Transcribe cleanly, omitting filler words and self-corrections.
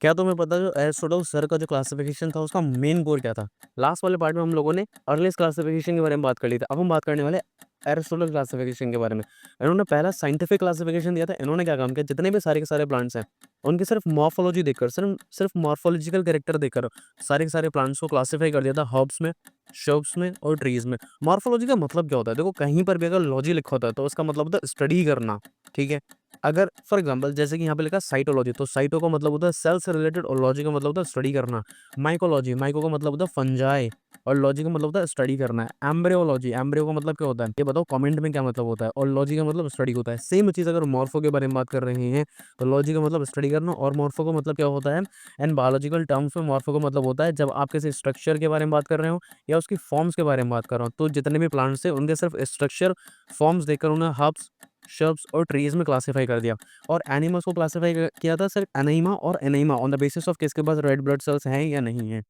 क्या तुम्हें पता है जो एरिस्टोटल सर का जो क्लासिफिकेशन था उसका मेन गोल क्या था? लास्ट वाले पार्ट में हम लोगों ने अर्लीस्ट क्लासिफिकेशन के बारे में बात कर ली थी। अब हम बात करने वाले एरिस्टोटल क्लासिफिकेशन के बारे में। इन्होंने पहला साइंटिफिक क्लासिफिकेशन दिया था। इन्होंने क्या काम किया, जितने भी सारे के सारे प्लांट्स हैं उनकी सिर्फ मॉर्फोलॉजी देखकर, सिर्फ सिर्फ मॉर्फोलॉजिकल कैरेक्टर देखकर सारे के सारे प्लांट्स को क्लासीफाई कर दिया था हर्ब्स में, श्रब्स में और ट्रीज में। मॉर्फोलॉजी का मतलब क्या होता है? देखो, कहीं पर भी अगर लॉजी लिखा होता है तो उसका मतलब होता है स्टडी करना। ठीक है। अगर फॉर एग्जांपल जैसे कि यहाँ पे लिखा साइटोलॉजी, तो साइटो का मतलब होता है सेल से रिलेटेड और लॉजी का मतलब होता है स्टडी करना। माइकोलॉजी, माइको का मतलब होता है फंजाई और लॉजी का मतलब होता है स्टडी करना है। एम्ब्रियोलॉजी, एम्ब्रियो का मतलब क्या होता है ये बताओ कमेंट में क्या मतलब होता है, और लॉजी का मतलब स्टडी होता है। सेम चीज़ अगर मॉर्फो के बारे में बात कर रहे हैं तो लॉजी का मतलब स्टडी करना और मॉर्फो का मतलब क्या होता है। एंड बायोलॉजिकल टर्म्स में मॉर्फो का मतलब होता है जब आप किसी स्ट्रक्चर के बारे में बात कर रहे हो या उसकी फॉर्म्स के बारे में बात कर रहे हो, तो जितने भी प्लांट्स थे उनके सिर्फ स्ट्रक्चर, फॉर्म्स देखकर उन्हें हर्ब्स, श्रब्स और ट्रीज में क्लासीफाई कर दिया। और एनिमल्स को क्लासिफाई किया था सिर्फ एनीमा और enema on the basis of किसके पास रेड ब्लड सेल्स हैं या नहीं है।